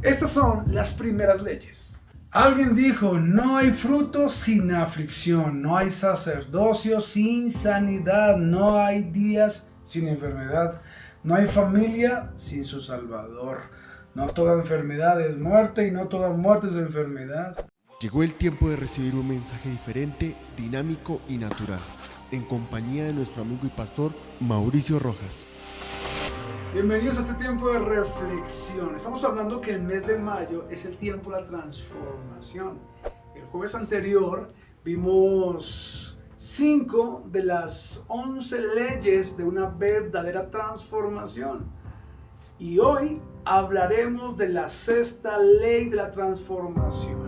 Estas son las primeras leyes. Alguien dijo, no hay fruto sin aflicción, no hay sacerdocio sin sanidad, no hay días sin enfermedad, no hay familia sin su Salvador. No toda enfermedad es muerte y no toda muerte es enfermedad. Llegó el tiempo de recibir un mensaje diferente, dinámico y natural, en compañía de nuestro amigo y pastor Mauricio Rojas. Bienvenidos a este tiempo de reflexión. Estamos hablando que el mes de mayo es el tiempo de la transformación. El jueves anterior vimos 5 de las 11 leyes de una verdadera transformación. Y hoy hablaremos de la sexta ley de la transformación.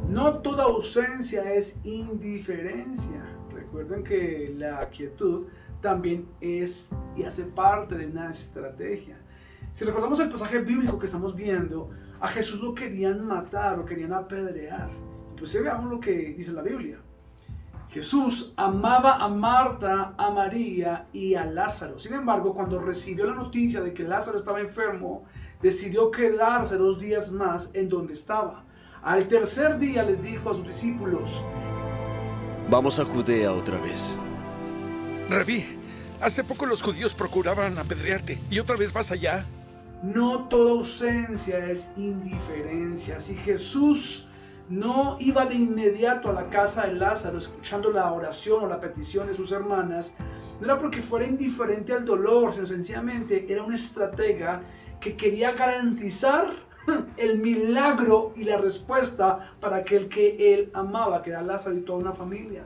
No toda ausencia es indiferencia. Recuerden que la quietud también es y hace parte de una estrategia. Si recordamos el pasaje bíblico que estamos viendo, a Jesús lo querían matar, lo querían apedrear. Entonces veamos lo que dice la Biblia. Jesús amaba a Marta, a María y a Lázaro. Sin embargo, cuando recibió la noticia de que Lázaro estaba enfermo, decidió quedarse 2 días más en donde estaba. Al tercer día les dijo a sus discípulos: Vamos a Judea otra vez. Rabí, hace poco los judíos procuraban apedrearte y otra vez vas allá. No toda ausencia es indiferencia. Si Jesús no iba de inmediato a la casa de Lázaro escuchando la oración o la petición de sus hermanas, no era porque fuera indiferente al dolor, sino sencillamente era un estratega que quería garantizar el milagro y la respuesta para aquel que él amaba, que era Lázaro y toda una familia.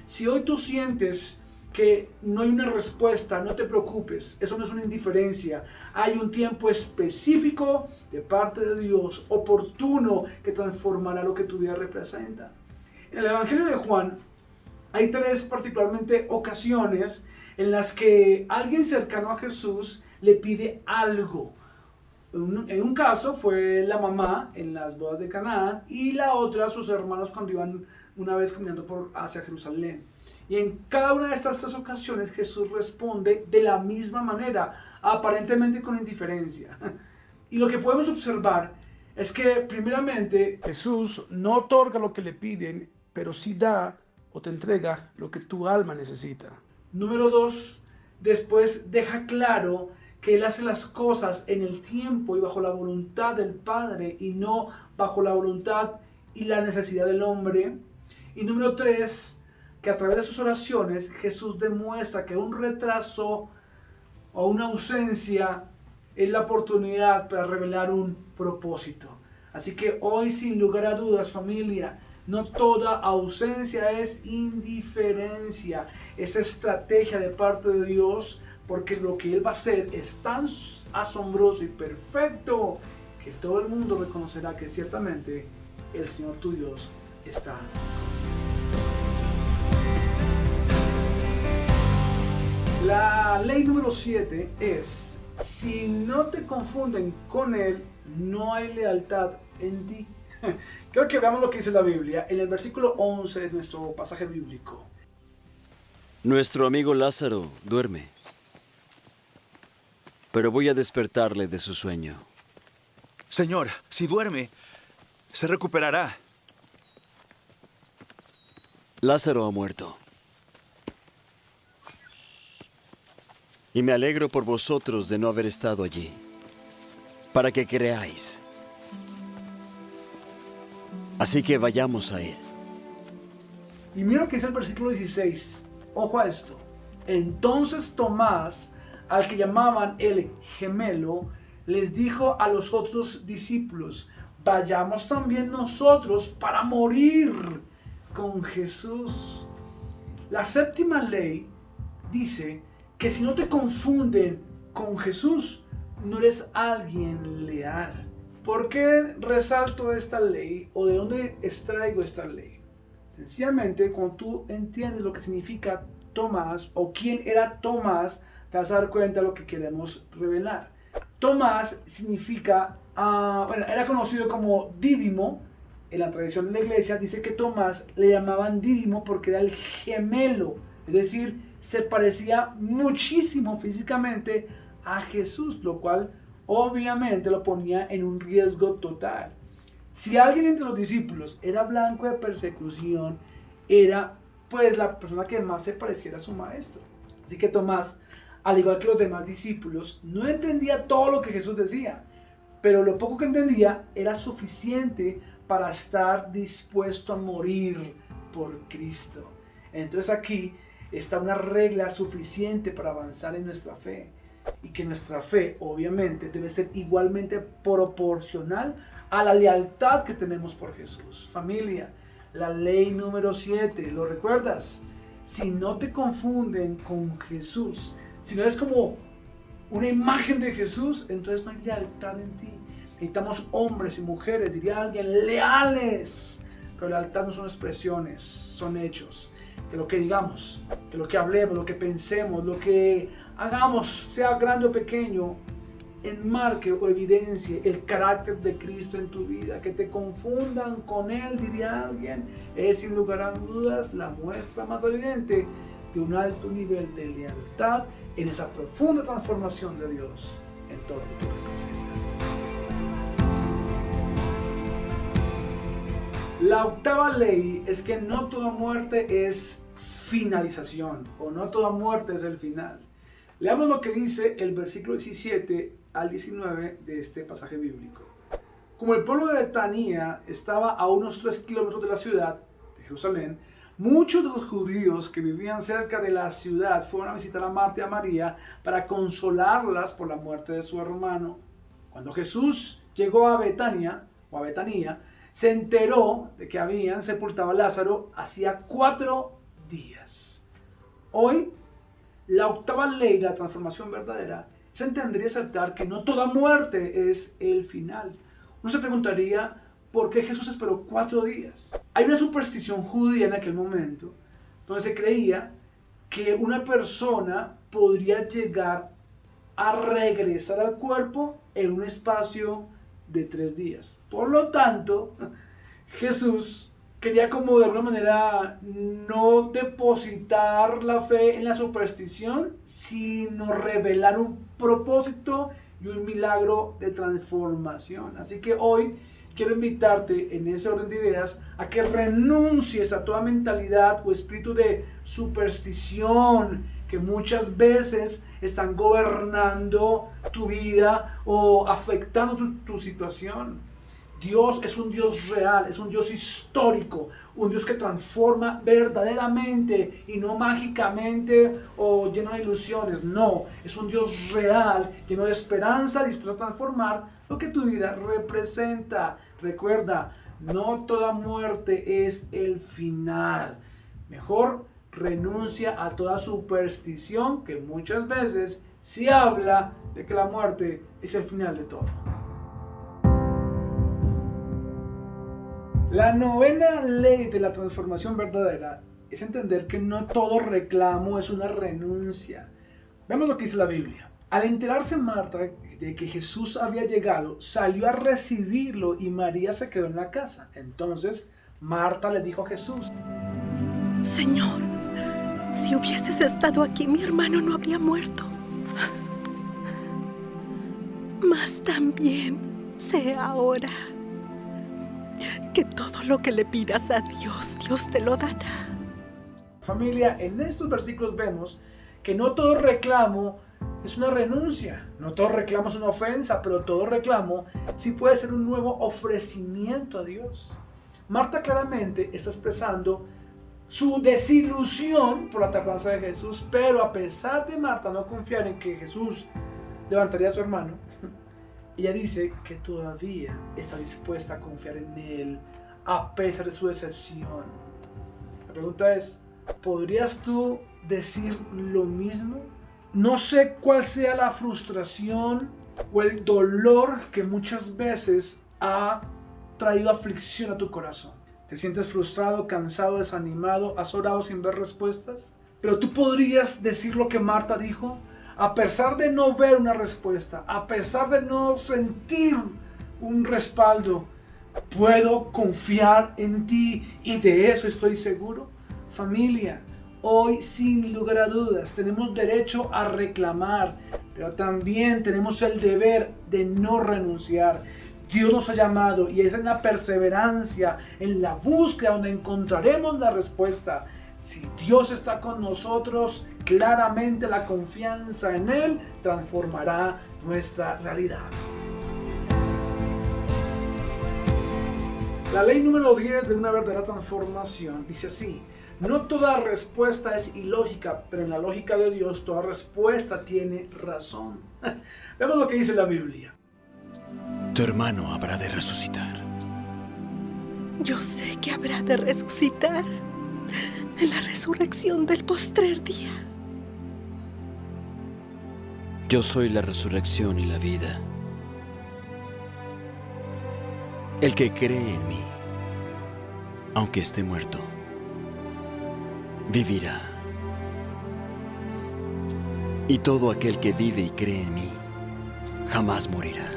Si hoy tú sientes que no hay una respuesta, no te preocupes, eso no es una indiferencia. Hay un tiempo específico de parte de Dios, oportuno, que transformará lo que tu vida representa. En el Evangelio de Juan hay 3 particularmente ocasiones en las que alguien cercano a Jesús le pide algo. En un caso fue la mamá en las bodas de Canaán y la otra sus hermanos cuando iban una vez caminando hacia Jerusalén. Y en cada una de estas 3 ocasiones Jesús responde de la misma manera, aparentemente con indiferencia. Y lo que podemos observar es que primeramente Jesús no otorga lo que le piden, pero sí da o te entrega lo que tu alma necesita. Número 2, después deja claro que Él hace las cosas en el tiempo y bajo la voluntad del Padre y no bajo la voluntad y la necesidad del hombre. Y número 3, que a través de sus oraciones Jesús demuestra que un retraso o una ausencia es la oportunidad para revelar un propósito. Así que hoy, sin lugar a dudas, familia, no toda ausencia es indiferencia, es estrategia de parte de Dios, porque lo que Él va a hacer es tan asombroso y perfecto que todo el mundo reconocerá que ciertamente el Señor tu Dios está. La ley número 7 es: si no te confunden con Él, no hay lealtad en ti. Creo que veamos lo que dice la Biblia en el versículo 11 de nuestro pasaje bíblico. Nuestro amigo Lázaro duerme, pero voy a despertarle de su sueño. Señor, si duerme, se recuperará. Lázaro ha muerto. Y me alegro por vosotros de no haber estado allí, para que creáis. Así que vayamos a él. Y mira lo que dice el versículo 16. Ojo a esto. Entonces Tomás, al que llamaban el gemelo, les dijo a los otros discípulos: vayamos también nosotros para morir con Jesús. La séptima ley dice que si no te confunden con Jesús, no eres alguien leal. ¿Por qué resalto esta ley o de dónde extraigo esta ley? Sencillamente, cuando tú entiendes lo que significa Tomás o quién era Tomás, te vas a dar cuenta de lo que queremos revelar. Tomás significa, era conocido como Dídimo. En la tradición de la iglesia dice que Tomás le llamaban Dídimo porque era el gemelo, es decir, se parecía muchísimo físicamente a Jesús, lo cual obviamente lo ponía en un riesgo total. Si alguien entre los discípulos era blanco de persecución, era pues la persona que más se pareciera a su maestro. Así que Tomás, al igual que los demás discípulos, no entendía todo lo que Jesús decía, pero lo poco que entendía era suficiente para estar dispuesto a morir por Cristo. Entonces aquí está una regla suficiente para avanzar en nuestra fe, y que nuestra fe obviamente debe ser igualmente proporcional a la lealtad que tenemos por Jesús. Familia, la ley número 7, ¿lo recuerdas? Si no te confunden con Jesús, si no es como una imagen de Jesús, entonces no hay lealtad en ti. Necesitamos hombres y mujeres, diría alguien, leales. Pero lealtad no son expresiones, son hechos. Que lo que digamos, que lo que hablemos, lo que pensemos, lo que hagamos, sea grande o pequeño, enmarque o evidencie el carácter de Cristo en tu vida. Que te confundan con Él, diría alguien, es sin lugar a dudas la muestra más evidente de un alto nivel de lealtad en esa profunda transformación de Dios en todo lo que tú representas. La octava ley es que no toda muerte es finalización, o no toda muerte es el final. Leamos lo que dice el versículo 17 al 19 de este pasaje bíblico. Como el pueblo de Betania estaba a unos 3 kilómetros de la ciudad de Jerusalén, muchos de los judíos que vivían cerca de la ciudad fueron a visitar a Marta y a María para consolarlas por la muerte de su hermano. Cuando Jesús llegó a Betania, se enteró de que habían sepultado a Lázaro hacía 4 días. Hoy, la octava ley de la transformación verdadera es entender y aceptar que no toda muerte es el final. Uno se preguntaría, ¿por qué Jesús esperó 4 días? Hay una superstición judía en aquel momento donde se creía que una persona podría llegar a regresar al cuerpo en un espacio de 3 días. Por lo tanto, Jesús quería como de alguna manera no depositar la fe en la superstición, sino revelar un propósito y un milagro de transformación. Así que hoy quiero invitarte en ese orden de ideas a que renuncies a toda mentalidad o espíritu de superstición que muchas veces están gobernando tu vida o afectando tu situación. Dios es un Dios real, es un Dios histórico, un Dios que transforma verdaderamente y no mágicamente o lleno de ilusiones. No, es un Dios real, lleno de esperanza, dispuesto a transformar lo que tu vida representa. Recuerda, no toda muerte es el final. Mejor renuncia a toda superstición que muchas veces sí habla de que la muerte es el final de todo. La novena ley de la transformación verdadera es entender que no todo reclamo es una renuncia. Veamos lo que dice la Biblia. Al enterarse Marta de que Jesús había llegado, salió a recibirlo y María se quedó en la casa. Entonces Marta le dijo a Jesús: Señor, si hubieses estado aquí, mi hermano no habría muerto. Mas también sé ahora que todo lo que le pidas a Dios, Dios te lo dará. Familia, en estos versículos vemos que no todo reclamo es una renuncia, no todo reclamo es una ofensa, pero todo reclamo sí puede ser un nuevo ofrecimiento a Dios. Marta claramente está expresando su desilusión por la tardanza de Jesús, pero a pesar de Marta no confiar en que Jesús levantaría a su hermano, ella dice que todavía está dispuesta a confiar en Él a pesar de su decepción. La pregunta es, ¿podrías tú decir lo mismo? No sé cuál sea la frustración o el dolor que muchas veces ha traído aflicción a tu corazón. ¿Te sientes frustrado, cansado, desanimado? ¿Has orado sin ver respuestas? Pero tú podrías decir lo que Marta dijo. A pesar de no ver una respuesta, a pesar de no sentir un respaldo, puedo confiar en ti y de eso estoy seguro. Familia, hoy sin lugar a dudas tenemos derecho a reclamar, pero también tenemos el deber de no renunciar. Dios nos ha llamado y es en la perseverancia, en la búsqueda donde encontraremos la respuesta. Si Dios está con nosotros, claramente la confianza en Él transformará nuestra realidad. La ley número 10 de una verdadera transformación dice así: no toda respuesta es ilógica, pero en la lógica de Dios toda respuesta tiene razón. Veamos lo que dice la Biblia. Tu hermano habrá de resucitar. Yo sé que habrá de resucitar en la resurrección del postrer día. Yo soy la resurrección y la vida. El que cree en mí, aunque esté muerto, vivirá. Y todo aquel que vive y cree en mí, jamás morirá.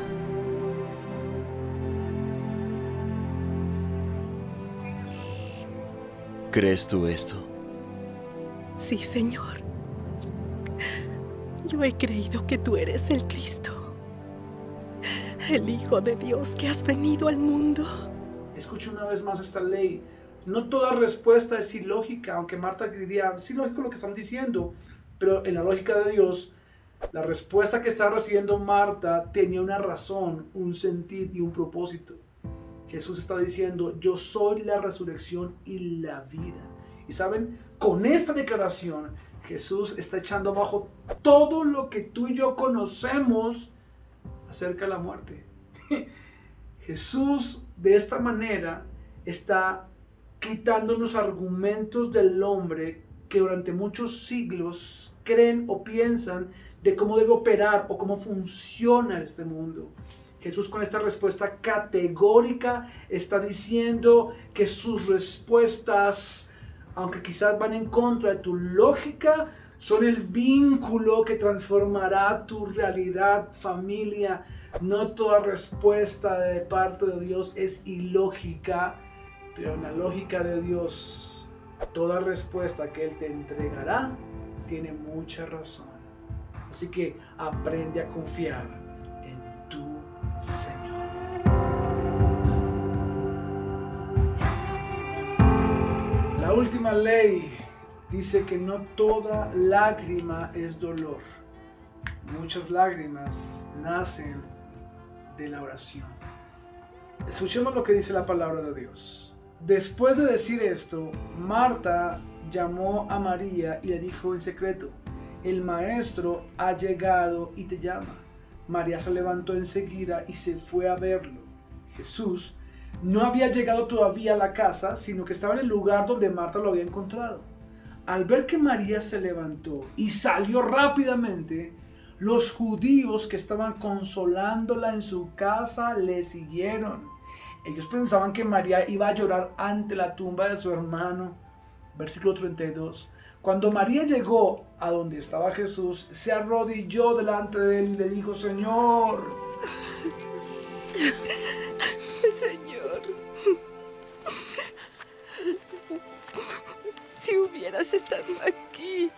¿Crees tú esto? Sí, Señor. Yo he creído que tú eres el Cristo, el Hijo de Dios que has venido al mundo. Escuche una vez más esta ley. No toda respuesta es ilógica, aunque Marta diría, es ilógico lo que están diciendo, pero en la lógica de Dios, la respuesta que estaba recibiendo Marta tenía una razón, un sentido y un propósito. Jesús está diciendo, yo soy la resurrección y la vida. Y saben, con esta declaración, Jesús está echando abajo todo lo que tú y yo conocemos acerca de la muerte. Jesús, de esta manera, está quitando los argumentos del hombre que durante muchos siglos creen o piensan de cómo debe operar o cómo funciona este mundo. Jesús, con esta respuesta categórica, está diciendo que sus respuestas, aunque quizás van en contra de tu lógica, son el vínculo que transformará tu realidad, familia. No toda respuesta de parte de Dios es ilógica, pero en la lógica de Dios, toda respuesta que Él te entregará tiene mucha razón. Así que aprende a confiar en tu Señor. La última ley dice que no toda lágrima es dolor. Muchas lágrimas nacen de la oración. Escuchemos lo que dice la palabra de Dios. Después de decir esto, Marta llamó a María y le dijo en secreto: el maestro ha llegado y te llama. María se levantó enseguida y se fue a verlo. Jesús no había llegado todavía a la casa, sino que estaba en el lugar donde Marta lo había encontrado. Al ver que María se levantó y salió rápidamente, los judíos que estaban consolándola en su casa le siguieron. Ellos pensaban que María iba a llorar ante la tumba de su hermano. Versículo 32. Cuando María llegó a donde estaba Jesús, se arrodilló delante de él y le dijo: Señor, Señor, si hubieras estado aquí,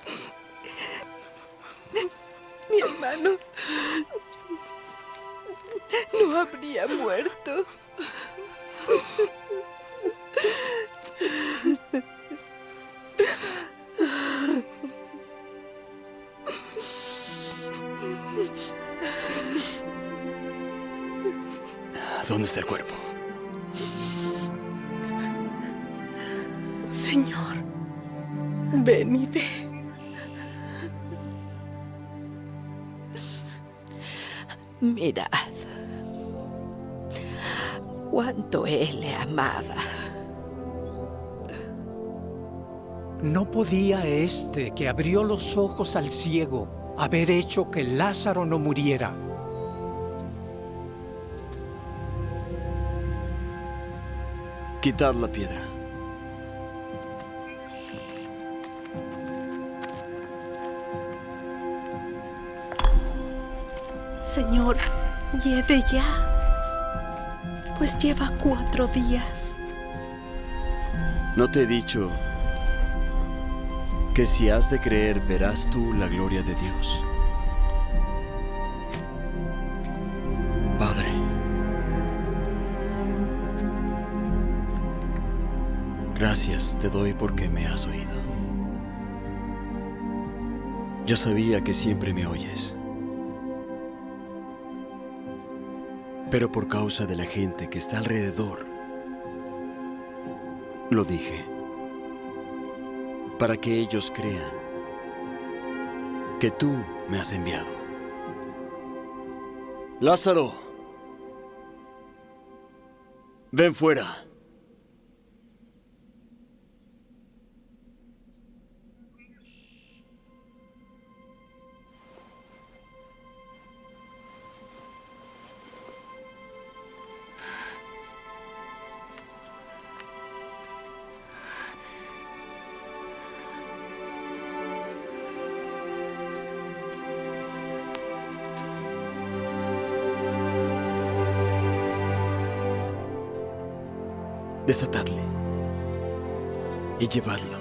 mi hermano no habría muerto. ¿Dónde está el cuerpo? Señor, ven y ve. Mirad cuánto él le amaba. ¿No podía este que abrió los ojos al ciego haber hecho que Lázaro no muriera? Quitad la piedra. Señor, lleve ya, pues lleva 4 días. ¿No te he dicho que si has de creer verás tú la gloria de Dios? Padre, gracias te doy porque me has oído. Yo sabía que siempre me oyes, pero por causa de la gente que está alrededor, lo dije, para que ellos crean que tú me has enviado. Lázaro, ven fuera. Desatadle y llevadlo.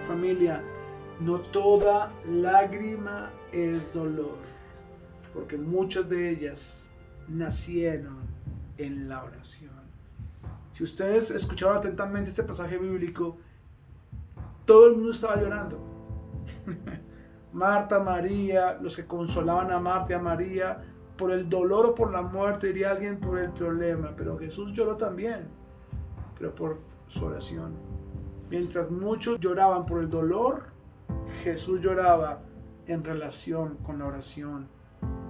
Familia, no toda lágrima es dolor, porque muchas de ellas nacieron en la oración. Si ustedes escucharon atentamente este pasaje bíblico, todo el mundo estaba llorando. Marta, María, los que consolaban a Marta y a María por el dolor o por la muerte, diría alguien por el problema, pero Jesús lloró también, pero por su oración. Mientras muchos lloraban por el dolor, Jesús lloraba en relación con la oración,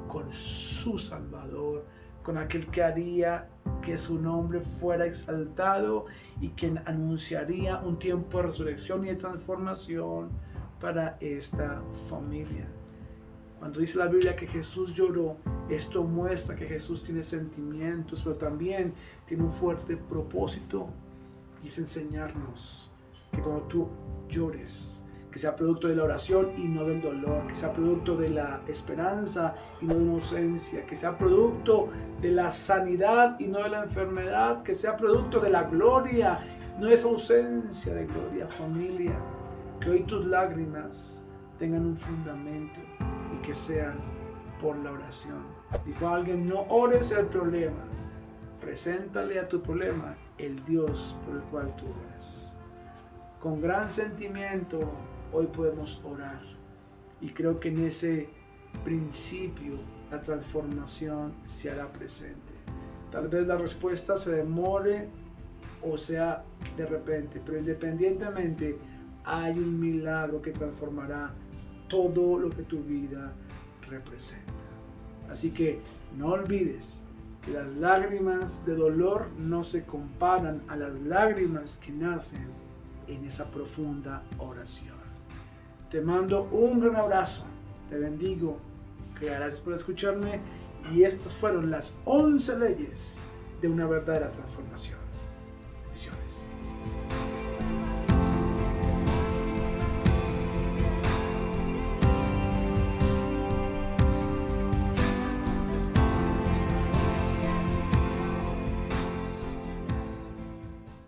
con su Salvador, con aquel que haría que su nombre fuera exaltado y quien anunciaría un tiempo de resurrección y de transformación para esta familia. Cuando dice la Biblia que Jesús lloró, esto muestra que Jesús tiene sentimientos, pero también tiene un fuerte propósito, y es enseñarnos que cuando tú llores, que sea producto de la oración y no del dolor, que sea producto de la esperanza y no de la inocencia, que sea producto de la sanidad y no de la enfermedad, que sea producto de la gloria, no de esa ausencia de gloria. Familia, que hoy tus lágrimas tengan un fundamento y que sean por la oración. Dijo alguien, no ores el problema, preséntale a tu problema el Dios por el cual tú oras. Con gran sentimiento hoy podemos orar, y creo que en ese principio la transformación se hará presente. Tal vez la respuesta se demore o sea de repente, pero independientemente hay un milagro que transformará todo lo que tu vida representa. Así que no olvides que las lágrimas de dolor no se comparan a las lágrimas que nacen en esa profunda oración. Te mando un gran abrazo, te bendigo, gracias por escucharme, y estas fueron las 11 leyes de una verdadera transformación. Bendiciones.